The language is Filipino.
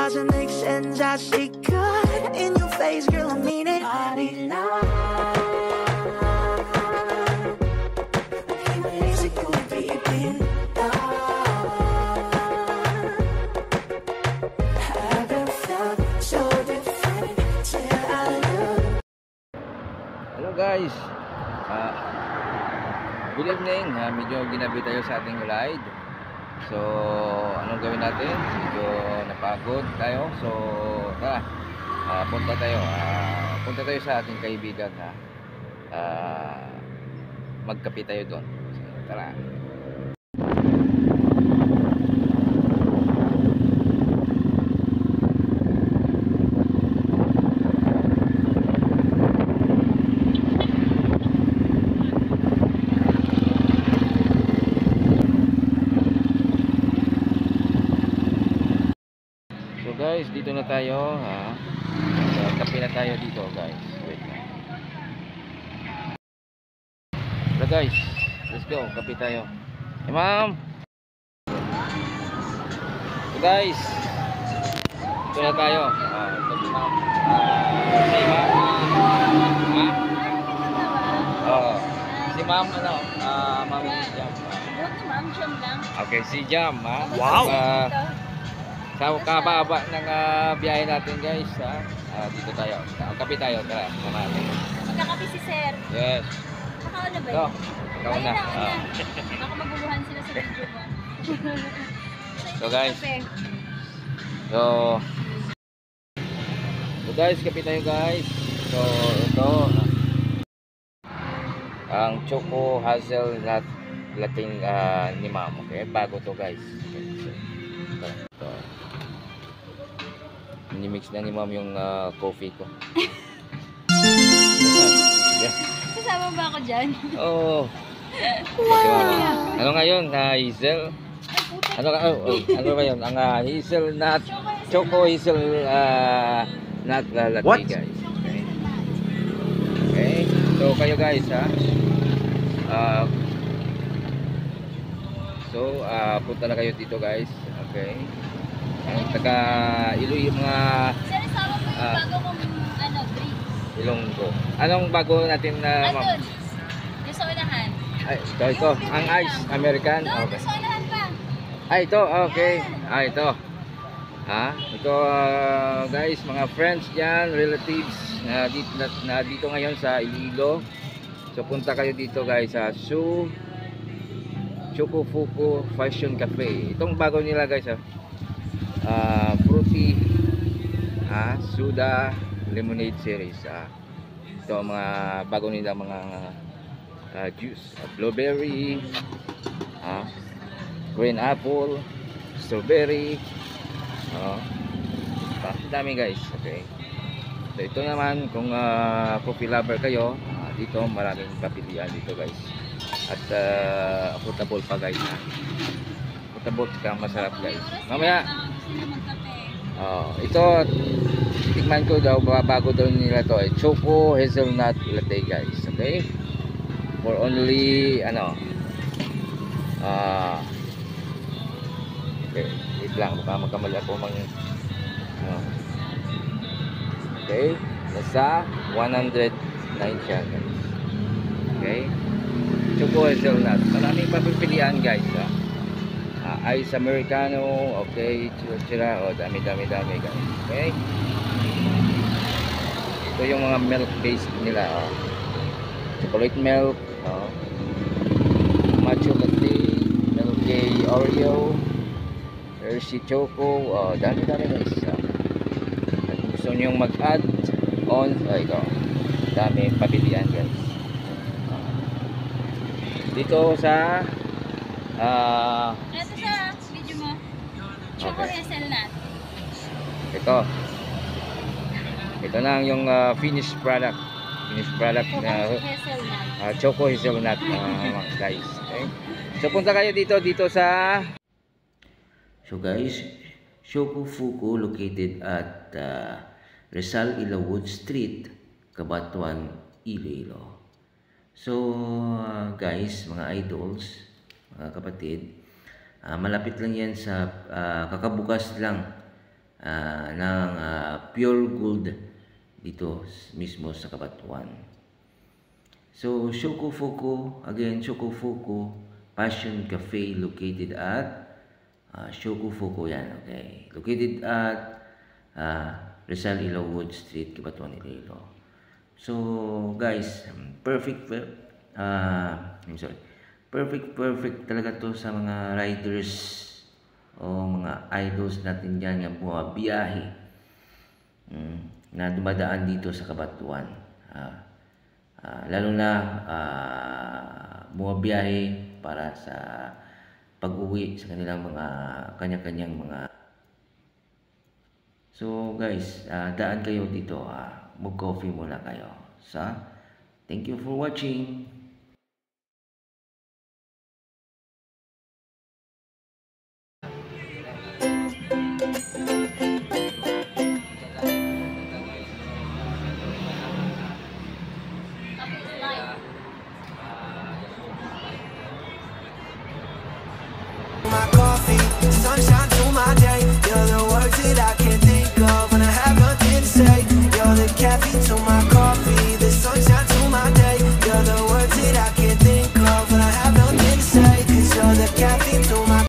doesn't make sense. I see God in your face, girl, I mean it. Party now. Hello guys, good evening. Medyo ginabi tayo sa ating ride. So anong gawin natin? Medyo napagod tayo. So tara, punta tayo sa ating kaibigan na magkape tayo doon. So, tara. Guys, dito na tayo kape na tayo dito guys. Wait lang. So guys, let's go, kape tayo. Hey ma'am. So guys, dito na tayo. Si ma'am. Si ma'am ano? Ma'am Jam. Ma'am Jam lang. Okay, si Jam ha. Wow. Sa kababa ng biyahe natin guys dito tayo, kape tayo, tara, samahan natin. Magkakape si sir. Yes. Nakauna ba So, yun? ikaw na. Baka maguluhan sila sa video mo. So guys, so guys, kape tayo guys. So ito ang choco hazelnut latte ni ma'am. Okay, bago to guys. Okay, so, ito. Inimix na ni ma'am yung coffee ko. Kasama ba ako dyan? Oo. Wow. Ano ngayon? Hazel? Ano ba yun? Ang hazelnut, choco hazelnut latte guys. Okay. Okay. So kayo guys punta na kayo dito guys. Okay. Ang taga Iloilo yung mga Sir, sama mo yung bago kong drinks. Ilonggo. Anong bago natin ma'am? Andun. Yung sa unahan. Ay, ito. Ang ice American. Doon, Okay. sa unahan pa. Ay, ito. Okay. Ito. Ito guys, mga friends dyan, relatives na dito ngayon sa Iloilo. So punta kayo dito guys sa Chocofuku Fashion Cafe. Itong bago nila guys fruity soda lemonade series. Ito mga bago nila mga juice, blueberry, green apple, strawberry, dami guys. Okay, so ito naman kung coffee lover kayo, dito maraming papilian dito guys, at affordable pa guys. Affordable ka, masarap guys. Mamaya ito tikman ko daw, bago daw nila to choco hazelnut latte guys. Okay, for only okay, wait lang, baka magkamali ako okay, nasa 109 siya guys. Okay, choco hazelnut, maraming papipilian guys. Ice Americano, okay, chira, dami guys. Okay, ito yung mga milk based nila, chocolate milk, matcha latte, milk Oreo, Hershey Choco, dami guys. At kung gusto nyo mag-add on, ito, dami papilian guys. Dito sa ito sa video mo. Choco hazelnut. Ito na yung finished product na choco hazelnut guys. Okay, so punta kayo dito sa guys, Chocofuku located at Rizal Ilawood Street, Cabanatuan, Iloilo. So guys, mga idols, mga kapatid, malapit lang yan sa kakabukas lang pure gold dito mismo sa Cabanatuan. So, Shokofuku, again, Shokofuku Passion Cafe located at Shokofuku yan, okay. Located at Rizal Ilogod Street, Cabanatuan, Iloilo. So, guys, perfect talaga to sa mga riders o mga idols natin dyan nga bumabiyahe na dumadaan dito sa Cabanatuan. Lalo na bumabiyahe para sa pag-uwi sa kanilang mga kanya-kanyang mga. So guys, daan kayo dito, mag-coffee muna kayo. Thank you for watching.